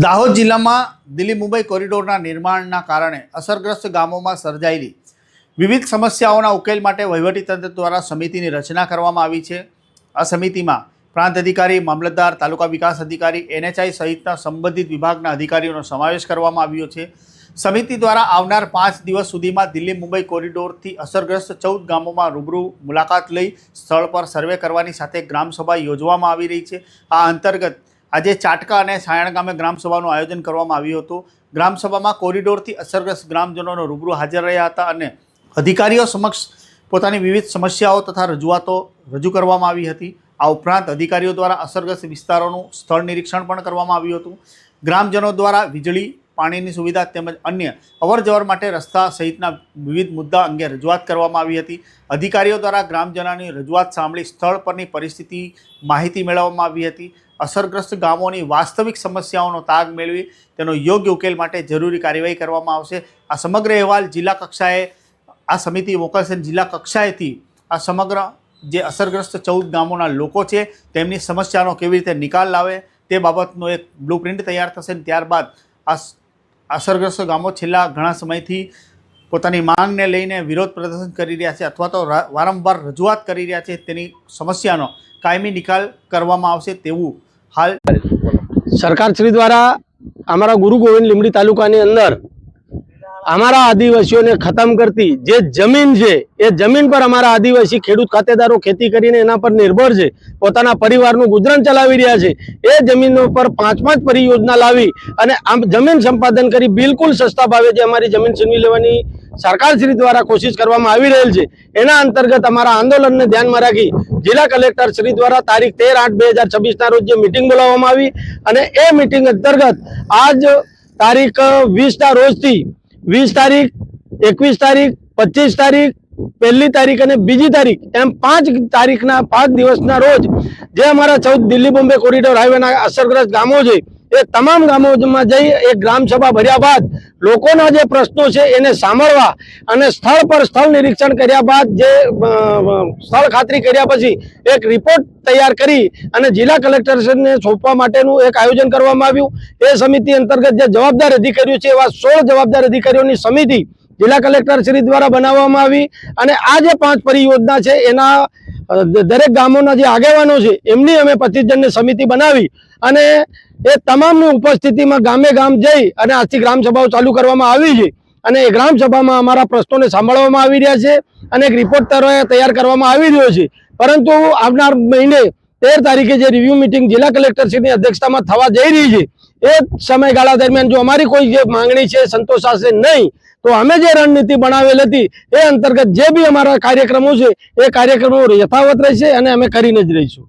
દાહોદ જિલ્લામાં દિલ્હી મુંબઈ કોરિડોરના નિર્માણના કારણે અસરગ્રસ્ત ગામોમાં સર્જાયેલી વિવિધ સમસ્યાઓના ઉકેલ માટે વહીવટીતંત્ર દ્વારા સમિતિની રચના કરવામાં આવી છે। આ સમિતિમાં પ્રાંત અધિકારી, મામલતદાર, તાલુકા વિકાસ અધિકારી, NHI સહિતના સંબંધિત વિભાગના અધિકારીઓનો સમાવેશ કરવામાં આવ્યો છે। સમિતિ દ્વારા આવનાર 5 દિવસ સુધીમાં દિલ્હી મુંબઈ કોરિડોરથી અસરગ્રસ્ત 14 ગામોમાં રૂબરૂ મુલાકાત લઈ સ્થળ પર સર્વે કરવાની સાથે ગ્રામસભા યોજવામાં આવી રહી છે। આ અંતર્ગત આજે ચાટકા અને સાયણ ગામે ગ્રામસભાનું આયોજન કરવામાં આવ્યું હતું। ગ્રામસભામાં કોરિડોરથી અસરગ્રસ્ત ગ્રામજનોનો રૂબરૂ હાજર રહ્યા હતા અને અધિકારીઓ સમક્ષ પોતાની વિવિધ સમસ્યાઓ તથા રજૂઆતો રજૂ કરવામાં આવી હતી। આ ઉપરાંત અધિકારીઓ દ્વારા અસરગ્રસ્ત વિસ્તારોનું સ્થળ નિરીક્ષણ પણ કરવામાં આવ્યું હતું। ગ્રામજનો દ્વારા વીજળી, પાણીની સુવિધા તેમજ અન્ય અવરજવર માટે રસ્તા સહિતના વિવિધ મુદ્દા અંગે રજૂઆત કરવામાં આવી હતી। અધિકારીઓ દ્વારા ગ્રામજનોની રજૂઆત સાંભળી સ્થળ પરની પરિસ્થિતિ માહિતી મેળવવામાં આવી હતી। અસરગ્રસ્ત ગામોની વાસ્તવિક સમસ્યાઓનો તાગ મેળવી તેનો યોગ્ય ઉકેલ માટે જરૂરી કાર્યવાહી કરવામાં આવશે। આ સમગ્ર અહેવાલ જિલ્લા કક્ષાએ આ સમિતિ મોકલશે। જિલ્લા કક્ષાએથી આ સમગ્ર જે અસરગ્રસ્ત 14 ગામોના લોકો છે તેમની સમસ્યાનો કેવી રીતે નિકાલ લાવે તે બાબતનો એક બ્લુપ્રિન્ટ તૈયાર થશે। ત્યારબાદ આ અસરગ્રસ્ત ગામો છેલ્લા ઘણા સમયથી પોતાની માંગને લઈને વિરોધ પ્રદર્શન કરી રહ્યા છે અથવા તો વારંવાર રજૂઆત કરી રહ્યા છે, તેની સમસ્યાનો કાયમી નિકાલ કરવામાં આવશે તેવું हाल सरकार श्री द्वारा हमारा गुरु गोविंद लीमड़ी तालुका ने अंदर हमारा आदिवासियों ने खत्म करती जे जमीन है ये जमीन पर हमारा आदिवासी खेडूत खातेदारों खेती करीने एना पर निर्भर है, पोताना परिवारનું गुजरान चलावी रह्या छे। ए जमीनों पर 5-5 परियोजना लावी अने आम जमीन संपादन करी बिल्कुल सस्ता भावे जे हमारी जमीन छीनवी लेवानी सरकार श्री द्वारा कोशिश करवामां आवी रहेल छे। एना अंतर्गत हमारा आंदोलन ने ध्यान में राखी जिला कलेक्टर श्री द्वारा तारीख 13/8/2026 ना रोज जे मीटिंग बोलाववामां आवी अने ए मीटिंग अंतर्गत आज तारीख 20 ना रोज थी 20 तारीख, 21 तारीख, 25 तारीख, 1 तारीख और 2 तारीख एम 5 तारीख ना 5 दिवस ना रोज जे अमरा 14 दिल्ही बॉम्बे कॉरिडोर हाईवे ना असरग्रस्त गामों छे ए तमाम गामों में जई एक ग्राम सभा भर्या बाद लोकोना जे प्रश्नों छे एने सांभळवा अने स्थल पर स्थल निरीक्षण कर्या बाद जे स्थल खातरी कर्या पछी एक रिपोर्ट तैयार करी अने जिला कलेक्टर ने सोंपवा माटेनुं एक आयोजन करवामां आव्युं। ए समिति अंतर्गत जे जवाबदार अधिकारीओ छे एवा 16 जवाबदार अधिकारीओनी समिति जिला कलेक्टर श्री द्वारा बनाववामां आवी अने आ जे 5 परियोजना छे एना दरेक गामोना जे आगेवानो छे एमनी अमे 25 जननी समिति बनावी अने ए तमामनी उपस्थितिमां गामे गाम जई अने आजथी ग्राम सभाओ चालू करवामां आवी छे अने ए ग्राम सभामां अमारा प्रश्नोने सांभळवामां आवी रह्या छे अने एक रिपोर्ट तैयार करवामां आवी रह्यो छे। परंतु आवनार महीने 13 तारीखे जे रिव्यू मीटिंग जिला कलेक्टरश्रीनी अध्यक्षतामां थवा जई रही छे ए समयगाळा दरमियान जो अमारी कोई जे मांगणी छे संतोषाशे नहीं तो अमे जे रणनीति बनावेल हती ए अंतर्गत जे बी अमारा कार्यक्रमों छे ए कार्यक्रमों यथावत रहेशे अने अमे करीने ज रहीशुं।